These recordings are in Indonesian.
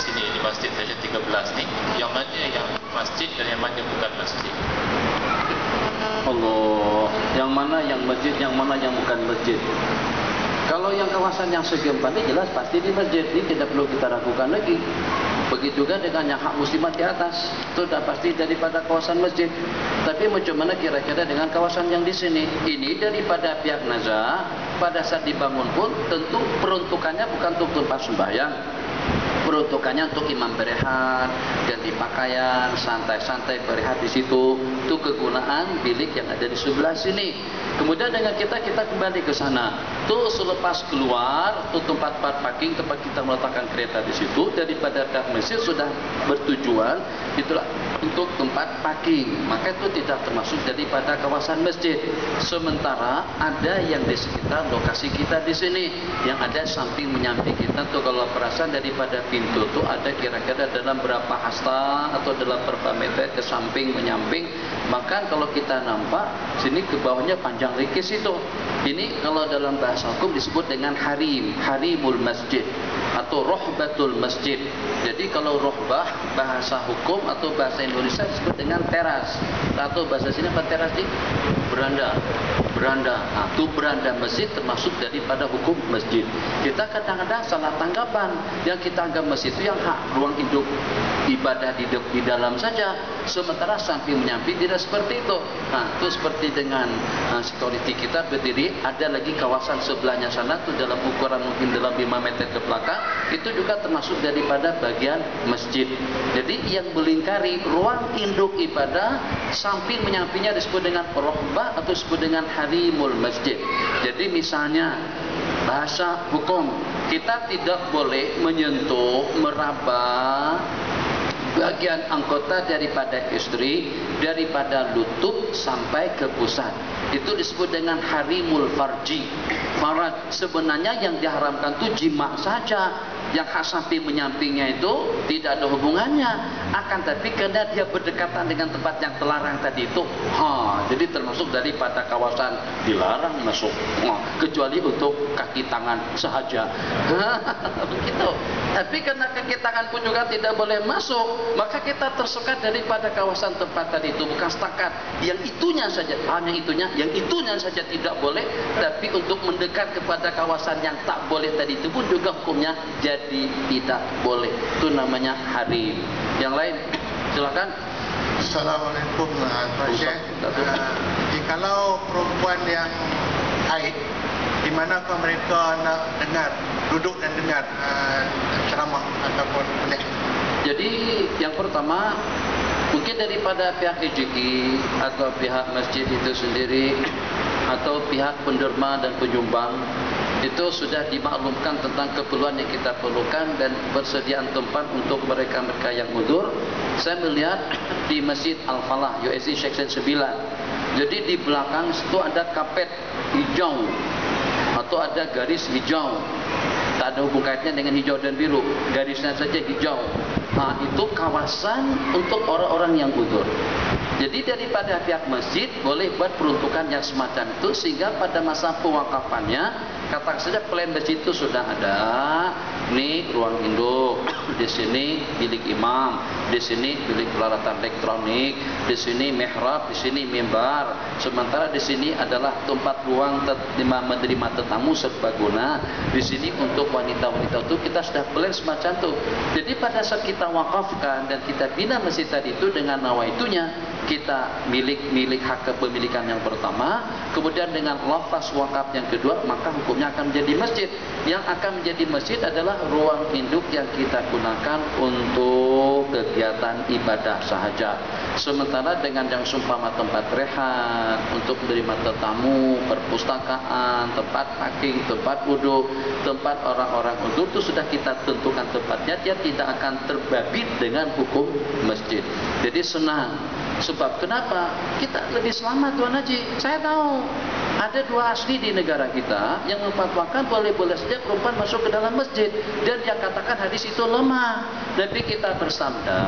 sini di masjid saja 13 nih. Yang mana yang masjid dan yang mana bukan masjid? Allah, yang mana yang masjid, yang mana yang bukan masjid. Kalau yang kawasan yang segi empat ini jelas pasti di masjid, ini tidak perlu kita ragukan lagi. Begitu juga dengan yang hak muslimat di atas, itu sudah pasti daripada kawasan masjid. Tapi macam mana kira-kira dengan kawasan yang di sini? Ini daripada pihak nazar, pada saat dibangun pun tentu peruntukannya bukan untuk tempat sembahyang. Peruntukannya untuk imam berehat, ganti pakaian, santai-santai berehat di situ. Itu kegunaan bilik yang ada di sebelah sini. Kemudian dengan kita kembali ke sana. Tuh selepas keluar, tuh tempat parking, tempat kita meletakkan kereta di situ, daripada pihak masjid sudah bertujuan itulah untuk tempat parking. Maka itu tidak termasuk daripada kawasan masjid. Sementara ada yang di sekitar lokasi kita di sini, yang ada samping menyamping kita tuh kalau perasaan daripada pintu tuh ada kira-kira dalam berapa hasta atau dalam berapa meter ke samping menyamping. Maka kalau kita nampak sini ke bawahnya panjang rikis itu. Ini kalau dalam bahasa hukum disebut dengan harimul masjid atau rohbatul masjid. Jadi kalau rohbah bahasa hukum atau bahasa Indonesia disebut dengan teras, atau bahasa sini apa teras nih? Beranda. Nah, itu beranda masjid termasuk daripada hukum masjid. Kita kadang-kadang salah tanggapan, yang kita anggap masjid itu yang hak ruang hidup ibadah di dalam saja, sementara samping menyamping tidak seperti itu. Nah, itu seperti dengan security kita berdiri, ada lagi kawasan sebelahnya sana itu dalam ukuran mungkin dalam 5 meter ke belakang, itu juga termasuk daripada bagian masjid. Jadi yang melingkari ruang induk ibadah samping menyampingnya disebut dengan rohbah atau disebut dengan harimul masjid. Jadi misalnya bahasa hukum, kita tidak boleh menyentuh, meraba bagian anggota daripada istri daripada lutut sampai ke pusat. Itu disebut dengan harimul farji. Farad sebenarnya yang diharamkan itu jima saja. Yang hak samping menyampingnya itu tidak ada hubungannya. Akan tapi karena dia berdekatan dengan tempat yang terlarang tadi itu, jadi termasuk daripada kawasan dilarang masuk. Kecuali untuk kaki tangan sahaja. Begitu. Tapi karena kaki tangan pun juga tidak boleh masuk, maka kita tersekat daripada kawasan tempat tadi itu. Bukan setakat yang itunya saja, hanya itunya, yang itunya saja tidak boleh. Tapi untuk mendekat kepada kawasan yang tak boleh tadi itu pun juga hukumnya jadi tidak boleh. Itu namanya harim. Yang lain silakan. Assalamualaikum Pak Syekh. Jikalau perempuan yang haid, di manakah mereka nak dengar, duduk dan dengar ceramah ataupun kuliah? Jadi yang pertama mungkin daripada pihak EJK atau pihak masjid itu sendiri atau pihak penderma dan penyumbang itu sudah dimaklumkan tentang keperluan yang kita perlukan dan persediaan tempat untuk mereka-mereka yang udzur. Saya melihat di Masjid Al-Falah USI Section 9. Jadi di belakang situ ada kapet hijau atau ada garis hijau. Tak ada hubung kaitnya dengan hijau dan biru, garisnya saja hijau. Nah, itu kawasan untuk orang-orang yang udzur. Jadi daripada pihak masjid boleh buat peruntukan yang semacam itu, sehingga pada masa pewakafannya katakan saja plan masjid itu sudah ada. Ini ruang induk, di sini bilik imam, di sini bilik peralatan elektronik, di sini mihrab, di sini mimbar. Sementara di sini adalah tempat ruang menerima tetamu serbaguna. Di sini untuk wanita-wanita itu kita sudah plan semacam itu. Jadi pada saat kita wakafkan dan kita bina masjid tadi itu dengan nawaitunya, kita milik hak kepemilikan yang pertama, kemudian dengan lafaz wakaf yang kedua, maka hukumnya akan menjadi masjid. Yang akan menjadi masjid adalah ruang induk yang kita gunakan untuk kegiatan ibadah sahaja. Sementara dengan yang seumpama tempat rehat, untuk menerima tetamu, perpustakaan, tempat parking, tempat wudhu, tempat orang-orang untuk itu sudah kita tentukan tempatnya, dia tidak akan terbabit dengan hukum masjid. Jadi senang. Sebab kenapa? Kita lebih selamat Tuan Haji. Saya tahu ada 2 asli di negara kita yang memfatwakan boleh-boleh saja perempuan masuk ke dalam masjid, dan dia katakan hadis itu lemah. Tapi kita bersabda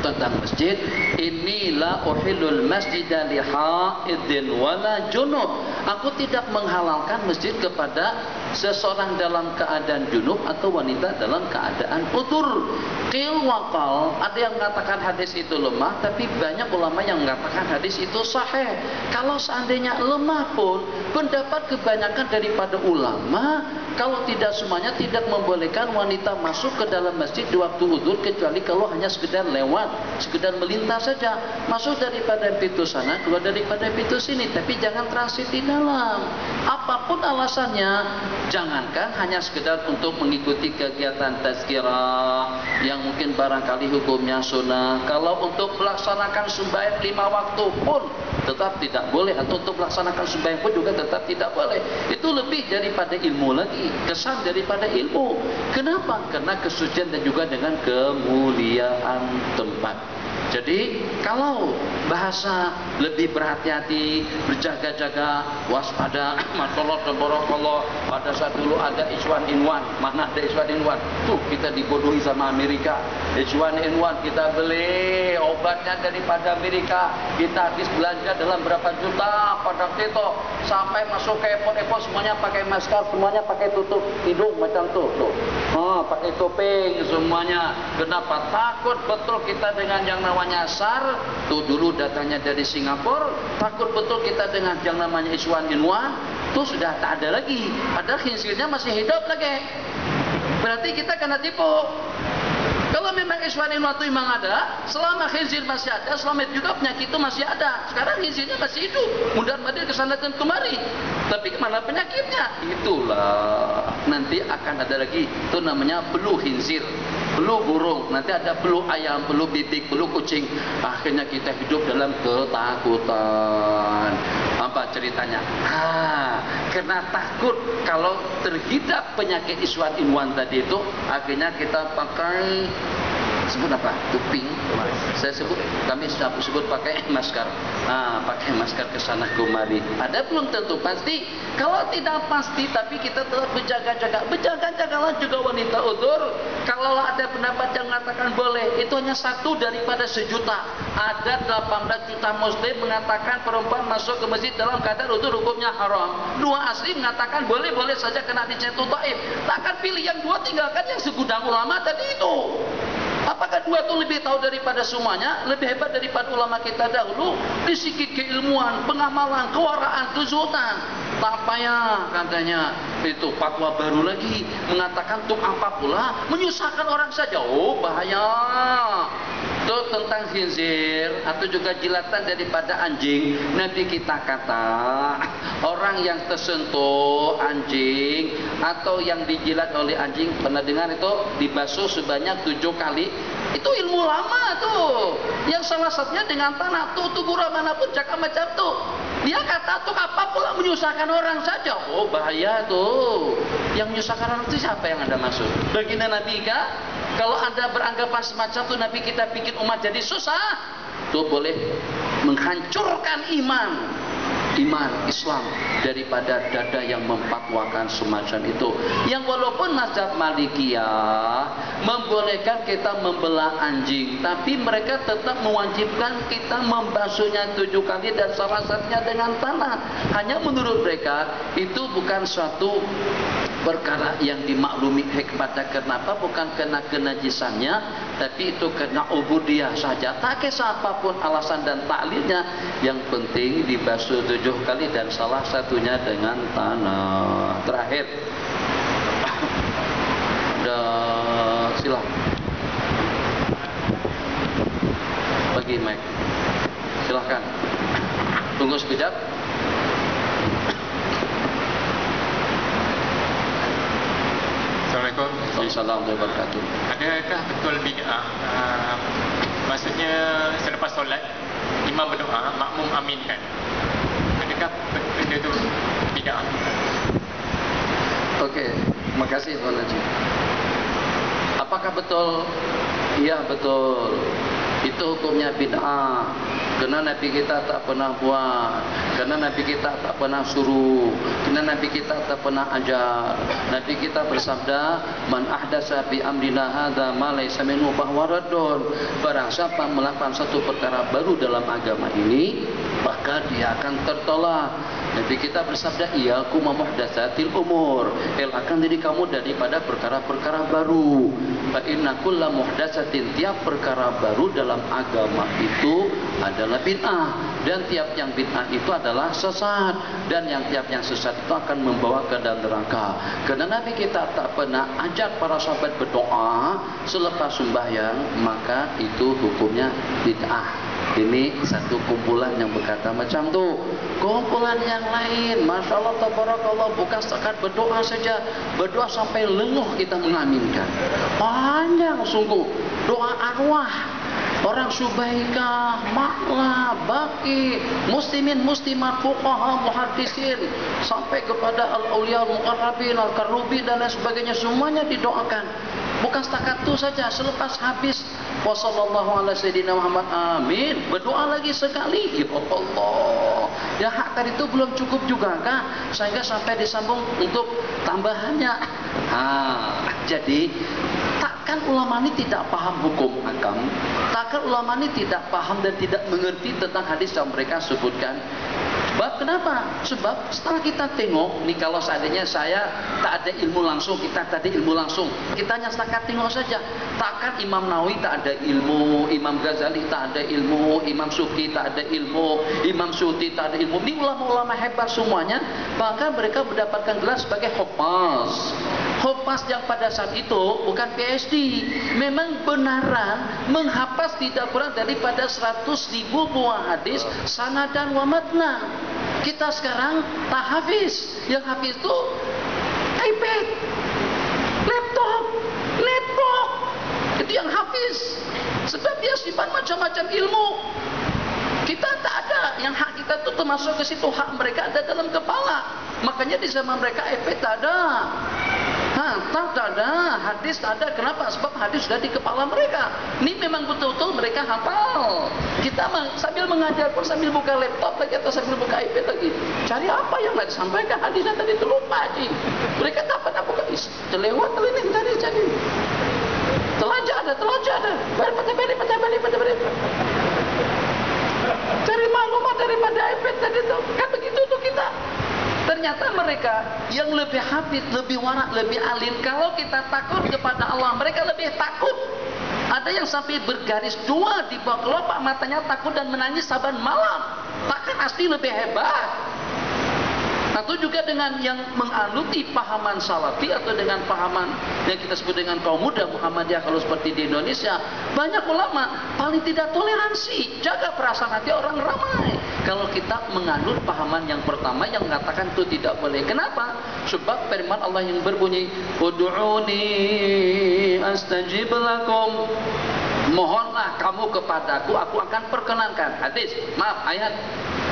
tentang masjid, inilah uhilul masjida li haidin wala junub. Aku tidak menghalalkan masjid kepada seseorang dalam keadaan junub atau wanita dalam keadaan utur. Qil wa qal, ada yang mengatakan hadis itu lemah, tapi banyak ulama yang mengatakan hadis itu sahih. Kalau seandainya lemah pun, pendapat kebanyakan daripada ulama, kalau tidak semuanya tidak membolehkan wanita masuk ke dalam masjid di waktu udzur, kecuali kalau hanya sekedar lewat, sekedar melintas saja, masuk daripada pintu sana, keluar daripada pintu sini, tapi jangan transit di dalam. Apapun alasannya, jangankan hanya sekedar untuk mengikuti kegiatan tazkirah yang mungkin barangkali hukumnya sunnah. Kalau untuk melaksanakan sembahyang 5 waktu pun tetap tidak boleh, atau untuk melaksanakan sembahyang pun juga tetap tidak boleh. Itu lebih daripada ilmu lagi, kesan daripada ilmu. Kenapa? Karena kesucian dan juga dengan kemuliaan tempat. Jadi kalau bahasa lebih berhati-hati, berjaga-jaga, waspada, masyaallah tabarakallah, pada saat dulu ada H1N1, mana ada H1N1? Tuh kita dibodohi sama Amerika. H1N1 kita beli obatnya daripada Amerika, kita habis belanja dalam berapa juta pada itu, sampai masuk ke airport semuanya pakai masker, semuanya pakai tutup hidung macam tuh. Pakai topeng semuanya. Kenapa? Takut betul kita dengan yang namanya SARS. Tuh dulu datanya dari Singapura. Takut betul kita dengan yang namanya H1N1. Tuh sudah tak ada lagi. Padahal khinzirnya masih hidup lagi. Berarti kita kena tipu. Kalau memang H1N1 itu memang ada, selama khinzir masih ada, selama itu juga penyakit itu masih ada. Sekarang khinzirnya masih hidup, mundar-mandir ke sana dan kemari. Tapi kemana penyakitnya? Itulah nanti akan ada lagi. Itu namanya flu khinzir, flu burung. Nanti ada flu ayam, flu bibik, flu kucing. Akhirnya kita hidup dalam ketakutan. Apa ceritanya? Karena takut kalau terhidap penyakit H1N1 tadi itu, akhirnya kita pakai sebut apa? Tuping. Saya sebut, kami sebut pakai masker. Pakai masker ke sana kemari. Ada belum tentu pasti. Kalau tidak pasti, tapi kita tetap berjaga-jaga. Berjaga-jagalah juga wanita udzur. Kalau ada pendapat yang mengatakan boleh, itu hanya satu daripada sejuta. Ada 18 juta muslim mengatakan perempuan masuk ke masjid dalam keadaan udzur hukumnya haram. 2 asli mengatakan boleh-boleh saja kena dicetu taib. Takkan pilih yang 2, tinggalkan yang segudang ulama tadi itu. Apakah 2 itu lebih tahu daripada semuanya? Lebih hebat daripada ulama kita dahulu? Di segi keilmuan, pengamalan, kewaraan, kezuhudan. Tak payah katanya. Itu fatwa baru lagi. Mengatakan untuk apa pula? Menyusahkan orang saja. Oh bahaya. Itu tentang khinzir atau juga jilatan daripada anjing. Nabi kita kata, orang yang tersentuh anjing atau yang dijilat oleh anjing, pernah dengar itu, dibasuh sebanyak 7 kali. Itu ilmu lama tuh. Yang salah satunya dengan tanah tuh, gurau manapun cakap macam tuh. Dia kata tuh apa pula menyusahkan orang saja. Oh bahaya tuh. Yang menyusahkan orang itu siapa yang Anda maksud? Baginda Nabi kah? Kalau Anda beranggapan semacam itu, Nabi kita bikin umat jadi susah, itu boleh menghancurkan iman Islam daripada dada yang memfatwakan semacam itu. Yang walaupun mazhab Malikiyah membolehkan kita membelah anjing, tapi mereka tetap mewajibkan kita membasuhnya 7 kali dan salah satunya dengan tanah. Hanya menurut mereka itu bukan suatu perkara yang dimaklumi hikmatnya. Kenapa? Bukan kena kenajisannya, tapi itu kena ubudiyah saja. Tak kisah apapun alasan dan taklidnya, yang penting dibasuh 7 kali dan salah satunya dengan tanah. Terakhir, silakan bagi mic, silahkan tunggu sekejap. Assalamualaikum. Assalamualaikum warahmatullahi wabarakatuh. Adakah betul bid'ah? Maksudnya selepas solat imam berdoa, makmum aminkan. Adakah benda itu bid'ah? Okey, terima kasih Tuan Haji. Apakah betul? Ya betul. Itu hukumnya bid'ah. Kerana Nabi kita tak pernah buat, kerana Nabi kita tak pernah suruh, kerana Nabi kita tak pernah ajar. Nabi kita bersabda, "Man ahdasa bi amrina hadza ma laysa minhu fahuwa raddun." Barang siapa melakukan satu perkara baru dalam agama ini maka dia akan tertolak. Nabi kita bersabda, iyyakum muhdatsatil umur, elakkan diri kamu daripada perkara-perkara baru. Fa inna kulla muhdatsatin, tiap perkara baru dalam agama itu adalah bid'ah, dan tiap yang bid'ah itu adalah sesat, dan yang tiap yang sesat itu akan membawa ke dalam neraka. Karena Nabi kita tak pernah ajak para sahabat berdoa selepas sembahyang, maka itu hukumnya bid'ah. Ini satu kumpulan yang berkata macam tu. Kumpulan yang lain, Masya Allah, tabarakallah, bukan setakat berdoa saja, berdoa sampai lenguh kita mengaminkan. Panjang sungguh doa arwah orang Subaika, Makla, Baki, muslimin, muslimat, fuqaha, muhaddisin, sampai kepada al-awliya, al-muqarrabin, al-karubi dan lain sebagainya, semuanya didoakan. Bukan setakat itu saja, selepas habis wassallallahu ala sayyidina Muhammad, amin, berdoa lagi sekali. Ya Allah, ya hak tadi itu belum cukup juga kah, sehingga sampai disambung untuk tambahannya. Jadi takkan ulama ini tidak paham hukum akam, takkan ulama ini tidak paham dan tidak mengerti tentang hadis yang mereka sebutkan. Sebab kenapa? Sebab setelah kita tengok, nih kalau seandainya saya tak ada ilmu langsung, kita tak ada ilmu langsung, kita hanya setakat tengok saja. Takkan Imam Nawawi tak ada ilmu, Imam Ghazali tak ada ilmu, Imam Sufki tak ada ilmu, Imam Syuuti tak ada ilmu. Ini ulama-ulama hebat semuanya, bahkan mereka mendapatkan gelar sebagai hufaz. Hufaz yang pada saat itu bukan PhD, memang benaran menghafaz tidak kurang daripada 100.000 buah hadis sanadan wa matna. Kita sekarang tak hafiz, yang hafiz itu iPad, laptop, netbook, itu yang hafiz. Sebab dia simpan macam-macam ilmu. Kita tak ada, yang hak kita itu termasuk ke situ, hak mereka ada dalam kepala. Makanya di zaman mereka iPad tak ada. Tak ada, hadis tak ada. Kenapa? Sebab hadis sudah di kepala mereka. Ini memang betul-betul mereka hafal. Kita sambil mengajar pun sambil buka laptop lagi atau sambil buka iPad lagi. Cari apa yang nak disampaikan, hadisnya tadi itu lupa aja. Mereka tak pernah buka, terlewat ini tadi cari. Telajah ada. Beri. Cari maklumat daripada iPad tadi itu. Kan begitu tuh kita. Ternyata mereka yang lebih hafid, lebih warak, lebih alim, kalau kita takut kepada Allah, mereka lebih takut. Ada yang sampai bergaris 2 di bawah kelopak matanya, takut dan menangis saban malam. Takkan asli lebih hebat. Atau juga dengan yang menganuti pahaman salafi atau dengan pahaman yang kita sebut dengan kaum muda Muhammadiyah kalau seperti di Indonesia, banyak ulama paling tidak toleransi, jaga perasaan hati orang ramai. Kalau kita menganut pahaman yang pertama yang mengatakan itu tidak boleh. Kenapa? Sebab firman Allah yang berbunyi, ud'uni astajib lakum, mohonlah kamu kepadaku, aku akan perkenankan. Hadis, maaf, ayat.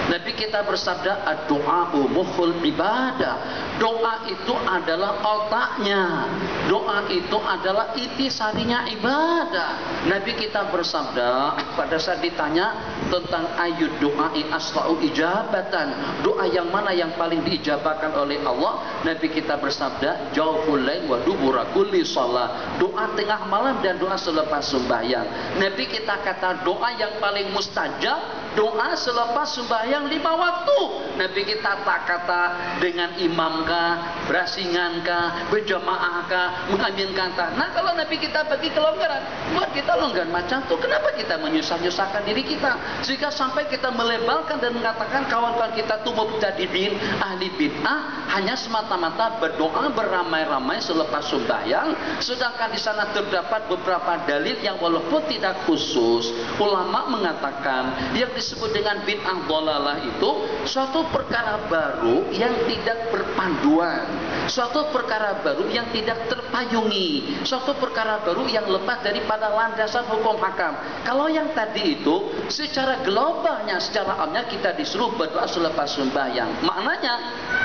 Nabi kita bersabda, ad-du'a'u mukhul ibadah. Doa itu adalah otaknya, doa itu adalah intisarinya ibadah. Nabi kita bersabda pada saat ditanya tentang ayud doa'i asra'u ijabatan, doa yang mana yang paling diijabahkan oleh Allah, Nabi kita bersabda, jawful lail wa dubura kulli shalah, doa tengah malam dan doa selepas sembahyang. Nabi kita kata doa yang paling mustajab, doa selepas sembahyang 5 waktu. Nabi kita tak kata dengan imam kah, berasingan kah, berjamaah kah, mengaminkan kah. Nah kalau Nabi kita bagi kelonggaran, buat kita longgar macam tu, kenapa kita menyusah-nyusahkan diri kita sehingga sampai kita melebalkan dan mengatakan kawan-kawan kita tu mubtadi'in, ahli bid'ah, hanya semata-mata berdoa beramai-ramai selepas sembahyang, sedangkan di sana terdapat beberapa dalil yang walaupun tidak khusus, ulama mengatakan yang disebut dengan bid'ah dhalalah itu suatu perkara baru yang tidak berpanduan, suatu perkara baru yang tidak terpayungi, suatu perkara baru yang lepas daripada landasan hukum hakam. Kalau yang tadi itu secara globalnya, secara amnya kita disuruh berdoa selepas sembahyang. Maknanya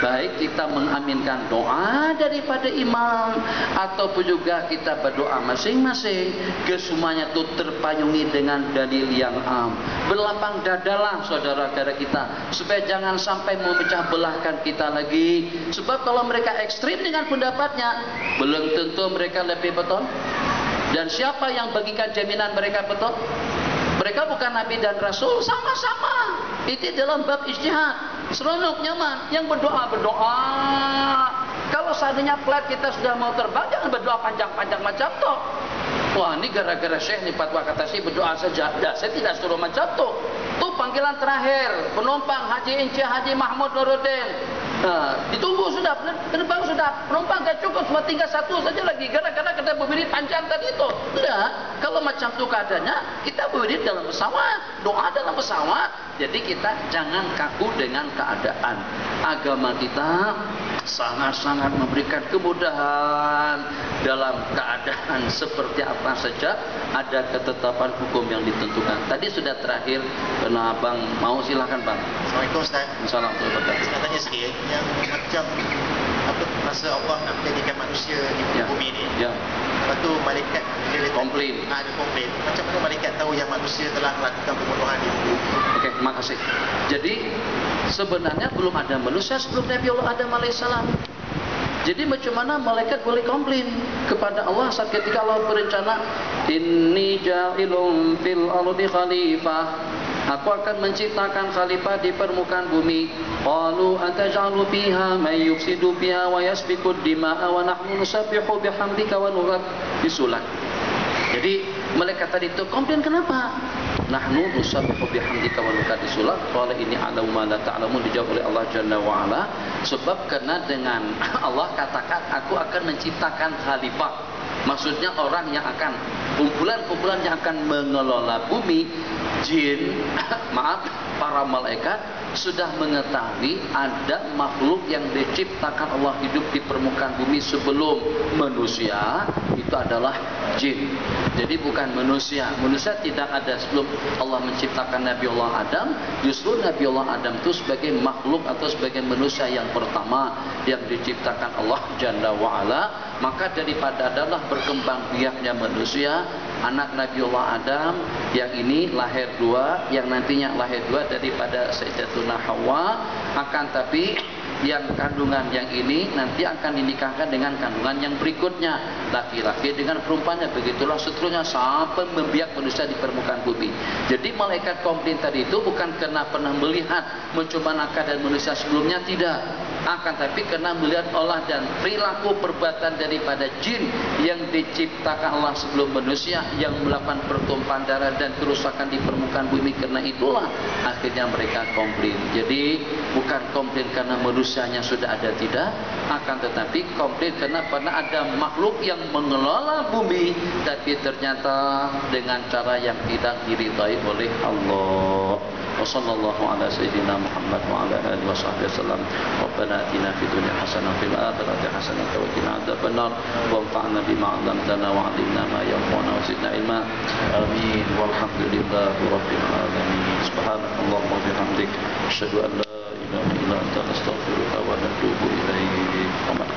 baik kita mengaminkan doa daripada imam ataupun juga kita berdoa masing-masing, kesemuanya itu terpayungi dengan dalil yang am. Berlapang dadalah saudara-saudara kita supaya jangan sampai memecah belahkan kita lagi. Sebab kalau mereka ekstrim dengan pendapatnya, belum tentu mereka lebih betul. Dan siapa yang bagikan jaminan mereka betul? Mereka bukan Nabi dan Rasul, sama-sama Itu dalam bab ijtihad. Seronok, nyaman. Yang berdoa. Kalau seandainya flight kita sudah mau terbang, jangan berdoa panjang-panjang macam tu. Wah, ini gara-gara Syekh ni fatwa kata si berdoa saja. Dah, saya tidak suruh macam tu. Tu panggilan terakhir. Penumpang Haji Encik Haji Mahmud Nuruddin. Ditunggu sudah, penerbang sudah, penumpang dah cukup, cuma tinggal satu saja lagi. Gara-gara kita berdiri panjang tadi itu. Tidak, kalau macam tu keadaannya, kita berdiri dalam pesawat, doa dalam pesawat. Jadi kita jangan kaku dengan keadaan. Agama kita sangat-sangat memberikan kemudahan dalam keadaan seperti apa saja. Ada ketetapan hukum yang ditentukan. Tadi sudah terakhir, karena abang mau silakan bang. Assalamualaikum Ustaz. Assalamualaikum warahmatullahi Saya nak tanya sikit, yang macam apa masa Allah nak menjadikan manusia di bumi ni. Ya. Lepas tu malaikat dia Komplain. Ada komplain. Macam mana malaikat tahu yang manusia telah melakukan pembunuhan di bumi? Okey, terima kasih. Jadi sebenarnya belum ada manusia sebelum Nabi Allah Adam alaihissalam. Jadi macam mana malaikat boleh komplain kepada Allah saat ketika Allah berencana, inni ja'ilun fil ardi khalifah. Aku akan menciptakan khalifah di permukaan bumi. Qalu ataj'alu fiha may yufsidu fiha wa yasfiku ad-dima'a wa nahnu nusabbihu bihamdika wa nuqaddisu lak. Jadi malaikat tadi itu komplain kenapa? Nahnu nusabbihu bihamdika wa nuqaddisu lak. Qala inni a'lamu ma la ta'lamun, dijawab oleh Allah Jalla wa Ala. Sebab karena dengan Allah katakan aku akan menciptakan khalifah. Maksudnya orang yang akan kumpulan-kumpulan yang akan mengelola bumi. Jin, maaf, para malaikat sudah mengetahui ada makhluk yang diciptakan Allah hidup di permukaan bumi sebelum manusia, itu adalah jin. Jadi bukan manusia. Manusia tidak ada sebelum Allah menciptakan Nabi Allah Adam. Justru Nabi Allah Adam itu sebagai makhluk atau sebagai manusia yang pertama yang diciptakan Allah Jalla wa'ala. Maka daripada adalah berkembang biaknya manusia, anak Nabi Allah Adam yang ini lahir dua, yang nantinya lahir dua daripada Sayyidatuna Hawa. Akan tapi yang kandungan yang ini nanti akan dinikahkan dengan kandungan yang berikutnya, laki-laki dengan perempuannya. Begitulah seterusnya sampai membiak manusia di permukaan bumi. Jadi malaikat komplain tadi itu bukan karena pernah melihat mencoba keadaan manusia sebelumnya, tidak. Akan tapi karena melihat olah dan perilaku perbuatan daripada jin yang diciptakan Allah sebelum manusia, yang melakukan pertumpahan darah dan kerusakan di permukaan bumi. Karena itulah akhirnya mereka komplain. Jadi bukan komplain karena manusianya sudah ada, tidak. Akan tetapi komplain karena pernah ada makhluk yang mengelola bumi, tapi ternyata dengan cara yang tidak diridai oleh Allah. Wassallallahu ala sayyidina Muhammad wa ala alihi washabbihi wasallam. Rabbana atina fid dunya hasanah wa fil akhirati hasanah wa qina adzabannar. Wanfa'na bima 'allamtana wa 'allimna ma yanfa'una wa zidna ilma. Amin. Walhamdulillahi rabbil alamin. Subhanakallahumma wa bihamdik, asyhadu an la ilaha illa anta, astaghfiruka wa atubu ilaik.